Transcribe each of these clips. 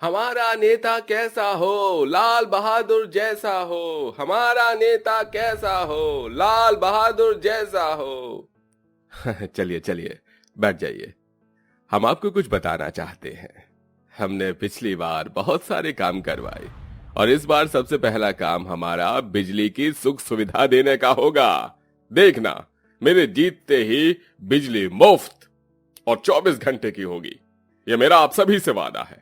हमारा नेता कैसा हो, लाल बहादुर जैसा हो। हमारा नेता कैसा हो, लाल बहादुर जैसा हो। चलिए चलिए, बैठ जाइए। हम आपको कुछ बताना चाहते हैं। हमने पिछली बार बहुत सारे काम करवाए और इस बार सबसे पहला काम हमारा बिजली की सुख सुविधा देने का होगा। देखना, मेरे जीतते ही बिजली मुफ्त और 24 घंटे की होगी। यह मेरा आप सभी से वादा है।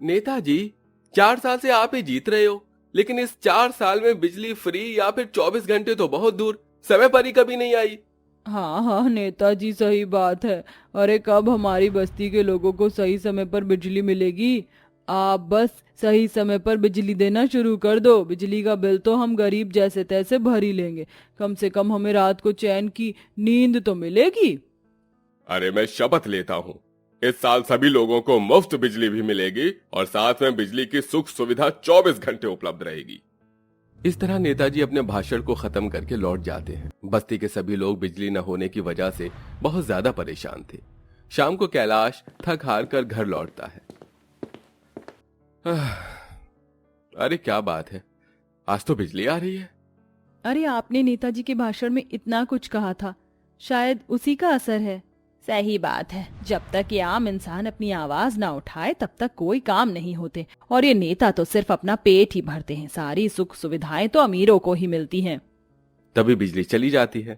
नेताजी, 4 साल से आप ही जीत रहे हो, लेकिन इस 4 साल में बिजली फ्री या फिर 24 घंटे तो बहुत दूर, समय पर ही कभी नहीं आई। हाँ हाँ नेताजी, सही बात है। अरे कब हमारी बस्ती के लोगों को सही समय पर बिजली मिलेगी? आप बस सही समय पर बिजली देना शुरू कर दो। बिजली का बिल तो हम गरीब जैसे तैसे भर ही लेंगे। कम से कम हमें रात को चैन की नींद तो मिलेगी। अरे मैं शपथ लेता हूँ, इस साल सभी लोगों को मुफ्त बिजली भी मिलेगी और साथ में बिजली की सुख सुविधा 24 घंटे उपलब्ध रहेगी। इस तरह नेताजी अपने भाषण को खत्म करके लौट जाते हैं। बस्ती के सभी लोग बिजली न होने की वजह से बहुत ज्यादा परेशान थे। शाम को कैलाश थक हार कर घर लौटता है। अरे क्या बात है, आज तो बिजली आ रही है। अरे आपने नेताजी के भाषण में इतना कुछ कहा था, शायद उसी का असर है। सही बात है, जब तक ये आम इंसान अपनी आवाज ना उठाए तब तक कोई काम नहीं होते। और ये नेता तो सिर्फ अपना पेट ही भरते हैं, सारी सुख सुविधाएं तो अमीरों को ही मिलती हैं। तभी बिजली चली जाती है।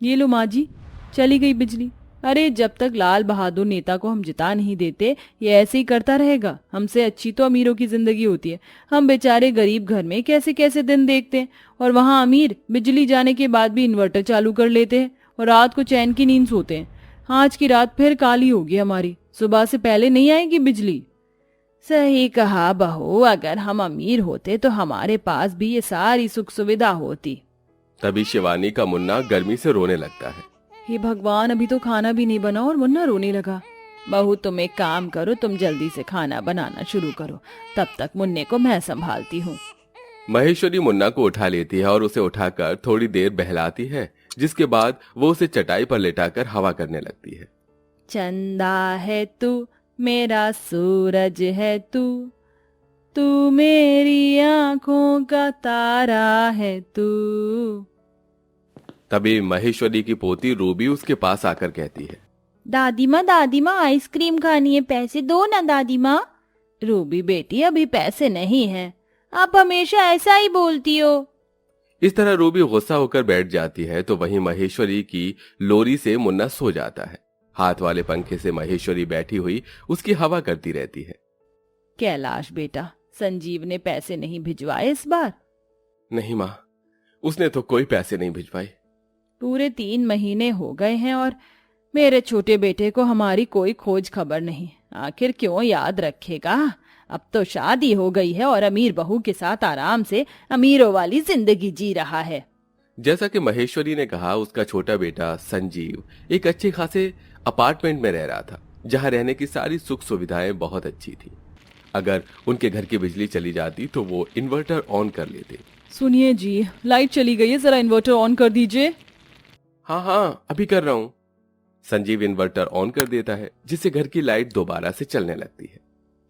ये लो माँ जी, चली गई बिजली। अरे जब तक लाल बहादुर नेता को हम जिता नहीं देते, ये ऐसे ही करता रहेगा। हमसे अच्छी तो अमीरों की जिंदगी होती है। हम बेचारे गरीब घर में कैसे कैसे दिन देखते हैं, और वहाँ अमीर बिजली जाने के बाद भी इन्वर्टर चालू कर लेते हैं और रात को चैन की नींद सोते हैं। आज की रात फिर काली होगी हमारी, सुबह से पहले नहीं आएगी बिजली। सही कहा बहू, अगर हम अमीर होते तो हमारे पास भी ये सारी सुख सुविधा होती। तभी शिवानी का मुन्ना गर्मी से रोने लगता है। हे भगवान, अभी तो खाना भी नहीं बना और मुन्ना रोने लगा। बहू तुम एक काम करो, तुम जल्दी से खाना बनाना शुरू करो, तब तक मुन्ने को मैं संभालती हूँ। महेश्वरी मुन्ना को उठा लेती है और उसे उठाकर थोड़ी देर बहलाती है, जिसके बाद वो उसे चटाई पर लेटाकर हवा करने लगती है। चंदा है तू, मेरा सूरज है तू, तू मेरी आंखों का तारा है तू। तभी महेश्वरी की पोती रूबी उसके पास आकर कहती है, दादी माँ आइसक्रीम खानी है, पैसे दो ना दादी माँ। रूबी बेटी, अभी पैसे नहीं हैं। आप हमेशा ऐसा ही बोलती हो। इस तरह रूबी गुस्सा होकर बैठ जाती है तो वहीं महेश्वरी की लोरी से मुन्ना सो जाता है। हाथ वाले पंखे से महेश्वरी बैठी हुई उसकी हवा करती रहती है। कैलाश बेटा, संजीव ने पैसे नहीं भिजवाए इस बार? नहीं माँ, उसने तो कोई पैसे नहीं भिजवाए। पूरे 3 महीने हो गए हैं और मेरे छोटे बेटे को हमारी कोई खोज खबर नहीं। आखिर क्यों याद रखेगा? अब तो शादी हो गई है और अमीर बहू के साथ आराम से अमीरों वाली जिंदगी जी रहा है। जैसा कि महेश्वरी ने कहा, उसका छोटा बेटा संजीव एक अच्छे खासे अपार्टमेंट में रह रहा था, जहां रहने की सारी सुख सुविधाएं बहुत अच्छी थी। अगर उनके घर की बिजली चली जाती तो वो इन्वर्टर ऑन कर लेते। सुनिए जी, लाइट चली गई है, जरा इन्वर्टर ऑन कर दीजिए। हाँ हाँ, अभी कर रहा हूँ। संजीव इन्वर्टर ऑन कर देता है, जिससे घर की लाइट दोबारा से चलने लगती है।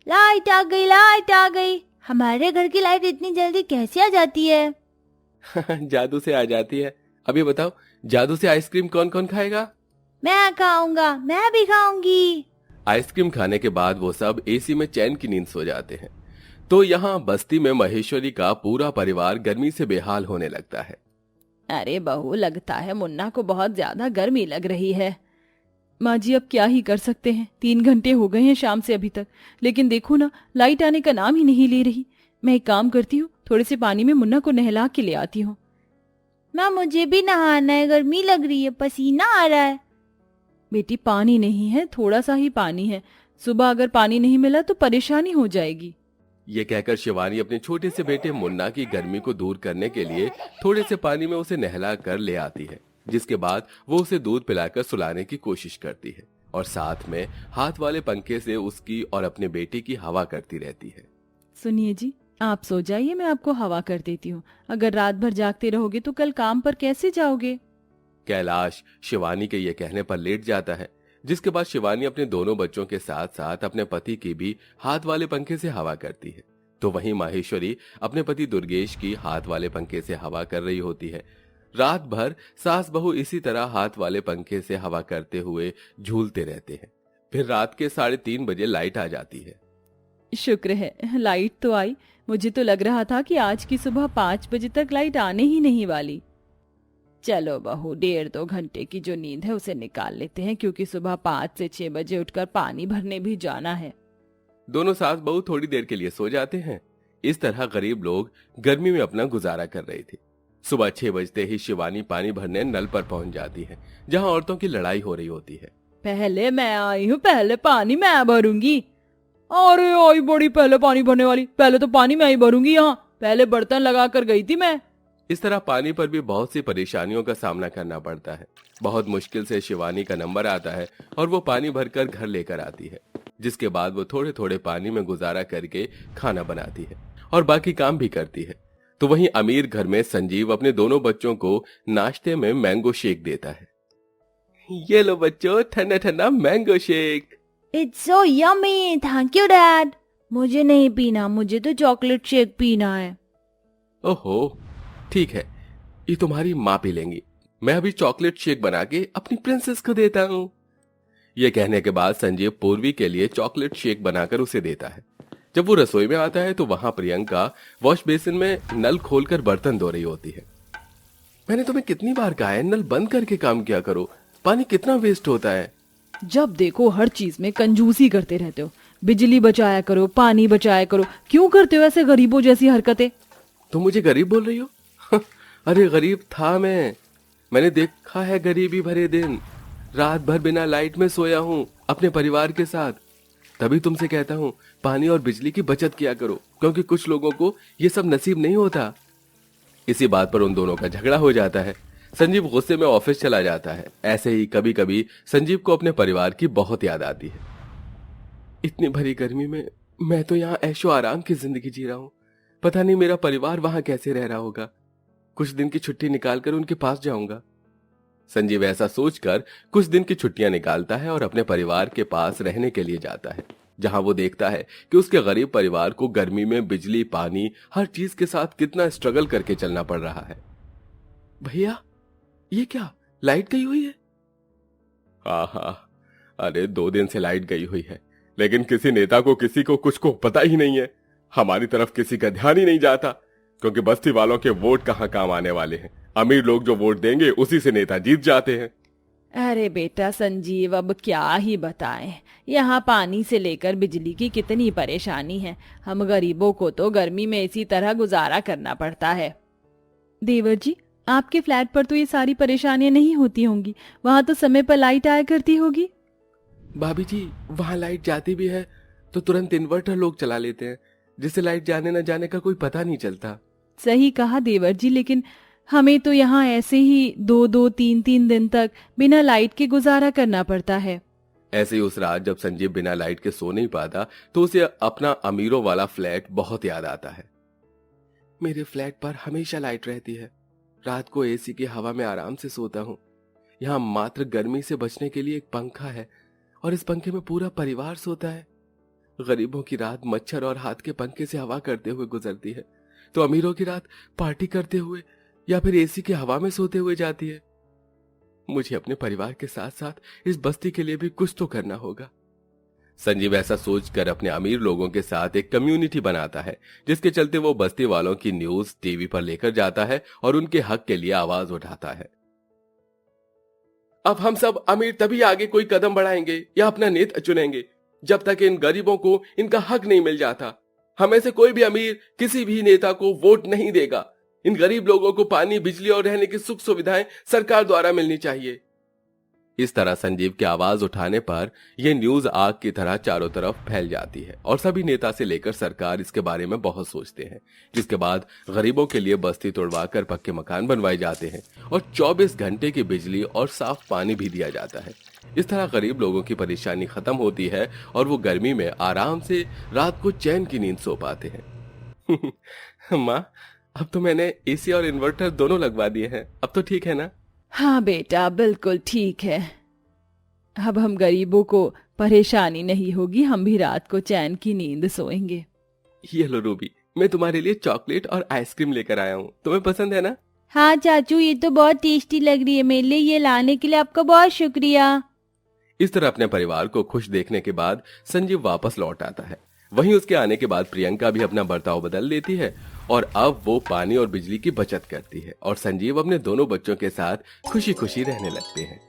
लाइट आ गई, लाइट आ गई। हमारे घर की लाइट इतनी जल्दी कैसे आ जाती है? जादू से आ जाती है। अभी बताओ, जादू से आइसक्रीम कौन कौन खाएगा? मैं खाऊंगा, मैं भी खाऊंगी। आइसक्रीम खाने के बाद वो सब एसी में चैन की नींद सो जाते हैं। तो यहाँ बस्ती में महेश्वरी का पूरा परिवार गर्मी से बेहाल होने लगता है। अरे बहू, लगता है मुन्ना को बहुत ज्यादा गर्मी लग रही है। माँ जी, अब क्या ही कर सकते हैं, 3 घंटे हो गए हैं शाम से अभी तक, लेकिन देखो ना, लाइट आने का नाम ही नहीं ले रही। मैं एक काम करती हूँ, थोड़े से पानी में मुन्ना को नहला के ले आती हूँ। माँ मुझे भी नहाना है, गर्मी लग रही है, पसीना आ रहा है। बेटी, पानी नहीं है, थोड़ा सा ही पानी है। सुबह अगर पानी नहीं मिला तो परेशानी हो जाएगी। ये कहकर शिवानी अपने छोटे से बेटे मुन्ना की गर्मी को दूर करने के लिए थोड़े से पानी में उसे नहला कर ले आती है, जिसके बाद वो उसे दूध पिलाकर सुलाने की कोशिश करती है और साथ में हाथ वाले पंखे से उसकी और अपने बेटे की हवा करती रहती है। सुनिए जी, आप सो जाइए, मैं आपको हवा कर देती हूँ। अगर रात भर जागते रहोगे तो कल काम पर कैसे जाओगे? कैलाश शिवानी के ये कहने पर लेट जाता है, जिसके बाद शिवानी अपने दोनों बच्चों के साथ साथ अपने पति की भी हाथ वाले पंखे से हवा करती है। तो वहीं माहेश्वरी अपने पति दुर्गेश की हाथ वाले पंखे से हवा कर रही होती है। रात भर सास बहू इसी तरह हाथ वाले पंखे से हवा करते हुए झूलते रहते हैं। फिर रात के 3:30 बजे लाइट आ जाती है। शुक्र है लाइट तो आई। मुझे तो लग रहा था कि आज की सुबह 5 बजे तक लाइट आने ही नहीं वाली। चलो बहू, 1.5-2 घंटे की जो नींद है उसे निकाल लेते हैं, क्योंकि सुबह 5 से 6 बजे उठकर पानी भरने भी जाना है। दोनों सास बहू थोड़ी देर के लिए सो जाते हैं। इस तरह गरीब लोग गर्मी में अपना गुजारा कर रहे थे। सुबह 6 बजते ही शिवानी पानी भरने नल पर पहुंच जाती है, जहां औरतों की लड़ाई हो रही होती है। पहले मैं आई हूँ, पहले पानी मैं भरूंगी। अरे आई बड़ी पहले पानी भरने वाली, पहले तो पानी मैं ही भरूंगी, यहाँ पहले बर्तन लगा कर गई थी मैं। इस तरह पानी पर भी बहुत सी परेशानियों का सामना करना पड़ता है। बहुत मुश्किल से शिवानी का नंबर आता है और वो पानी भरकर घर लेकर आती है, जिसके बाद वो थोड़े थोड़े पानी में गुजारा करके खाना बनाती है और बाकी काम भी करती है। तो वहीं अमीर घर में संजीव अपने दोनों बच्चों को नाश्ते में मैंगो शेक देता है। ये लो बच्चों, ठंडा ठंडा mango shake. It's so yummy, thank you dad. मुझे नहीं पीना, मुझे तो चॉकलेट शेक पीना है। ओहो, ठीक है, ये तुम्हारी माँ पी लेंगी। मैं अभी चॉकलेट शेक बना के अपनी प्रिंसेस को देता हूँ। ये कहने के बाद संजीव पूर्वी के लिए चॉकलेट शेक बनाकर उसे देता है। जब वो रसोई में आता है तो वहां प्रियंका वॉश बेसिन में नल खोलकर बर्तन धो रही होती है। मैंने तुम्हें कितनी बार कहा है नल बंद करके काम किया करो, पानी कितना वेस्ट होता है। जब देखो हर चीज में कंजूसी करते रहते हो। बिजली बचाया करो, पानी बचाया करो, क्यों करते हो ऐसे गरीबों जैसी हरकतें? तुम मुझे गरीब बोल रही हो? अरे गरीब था मैंने देखा है गरीबी भरे दिन। रात भर बिना लाइट में सोया हूँ अपने परिवार के साथ। तभी तुमसे कहता हूँ पानी और बिजली की बचत किया करो, क्योंकि कुछ लोगों को ये सब नसीब नहीं होता। इसी बात पर उन दोनों का झगड़ा हो जाता है। संजीव गुस्से में ऑफिस चला जाता है। ऐसे ही कभी कभी संजीव को अपने परिवार की बहुत याद आती है। इतनी भरी गर्मी में मैं तो यहाँ ऐशो आराम की जिंदगी जी रहा हूँ। पता नहीं मेरा परिवार वहां कैसे रह रहा होगा। कुछ दिन की छुट्टी निकालकर उनके पास जाऊंगा। संजीव ऐसा सोचकर कुछ दिन की छुट्टियां निकालता है और अपने परिवार के पास रहने के लिए जाता है, जहां वो देखता है कि उसके गरीब परिवार को गर्मी में बिजली, पानी, हर चीज के साथ कितना स्ट्रगल करके चलना पड़ रहा है। भैया, ये क्या लाइट गई हुई है? हाँ, अरे 2 दिन से लाइट गई हुई है, लेकिन किसी नेता को किसी को कुछ को पता ही नहीं है। हमारी तरफ किसी का ध्यान ही नहीं जाता, क्योंकि बस्ती वालों के वोट कहाँ काम आने वाले हैं। अमीर लोग जो वोट देंगे उसी से नेता जीत जाते हैं। अरे बेटा संजीव, अब क्या ही बताएं। यहाँ पानी से लेकर बिजली की कितनी परेशानी है। हम गरीबों को तो गर्मी में इसी तरह गुजारा करना पड़ता है। देवर जी, आपके फ्लैट पर तो ये सारी परेशानियां नहीं होती होंगी। वहाँ तो समय पर लाइट आया करती होगी। भाभी जी, वहाँ लाइट जाती भी है तो तुरंत इन्वर्टर लोग चला लेते हैं, जिससे लाइट जाने न जाने का कोई पता नहीं चलता। सही कहा देवर जी, लेकिन हमें तो यहाँ ऐसे ही 2-2, 3-3 दिन तक बिना लाइट के गुजारा करना पड़ता है। ऐसे ही उस रात जब संजीव बिना लाइट के सो नहीं पाता तो उसे अपना अमीरों वाला फ्लैट बहुत याद आता है। मेरे फ्लैट पर हमेशा लाइट रहती है। रात को एसी की हवा में आराम से सोता हूँ। यहाँ मात्र गर्मी से बचने के लिए एक पंखा है और इस पंखे में पूरा परिवार सोता है। गरीबों की रात मच्छर और हाथ के पंखे से हवा करते हुए गुजरती है, तो अमीरों की रात पार्टी करते हुए या फिर एसी की हवा में सोते हुए जाती है। मुझे अपने परिवार के साथ साथ इस बस्ती के लिए भी कुछ तो करना होगा। संजीव ऐसा सोचकर अपने अमीर लोगों के साथ एक कम्युनिटी बनाता है, जिसके चलते वो बस्ती वालों की न्यूज टीवी पर लेकर जाता है और उनके हक के लिए आवाज उठाता है। अब हम सब अमीर तभी आगे कोई कदम बढ़ाएंगे या अपना नेता चुनेंगे, जब तक इन गरीबों को इनका हक नहीं मिल जाता। हमें से कोई भी अमीर किसी भी नेता को वोट नहीं देगा। इन गरीब लोगों को पानी, बिजली और रहने की सुख सुविधाएं सरकार द्वारा मिलनी चाहिए। इस तरह संजीव की आवाज उठाने पर यह न्यूज आग की तरह चारों तरफ फैल जाती है और सभी नेता से लेकर सरकार इसके बारे में बहुत सोचते हैं, जिसके बाद गरीबों के लिए बस्ती तोड़वाकर पक्के मकान बनवाए जाते हैं और 24 घंटे की बिजली और साफ पानी भी दिया जाता है। इस तरह गरीब लोगों की परेशानी खत्म होती है और वो गर्मी में आराम से रात को चैन की नींद सो पाते हैं। माँ, अब तो मैंने एसी और इन्वर्टर दोनों लगवा दिए हैं, अब तो ठीक है ना? हाँ बेटा, बिल्कुल ठीक है। अब हम गरीबों को परेशानी नहीं होगी, हम भी रात को चैन की नींद सोएंगे। ये लो रूबी, मैं तुम्हारे लिए चॉकलेट और आइसक्रीम लेकर आया हूँ, तुम्हें पसंद है ना? हाँ चाचू, ये तो बहुत टेस्टी लग रही है। मेरे लिए ये लाने के लिए आपका बहुत शुक्रिया। इस तरह अपने परिवार को खुश देखने के बाद संजीव वापस लौट आता है। वहीं उसके आने के बाद प्रियंका भी अपना बर्ताव बदल लेती है और अब वो पानी और बिजली की बचत करती है और संजीव अपने दोनों बच्चों के साथ खुशी खुशी रहने लगते हैं।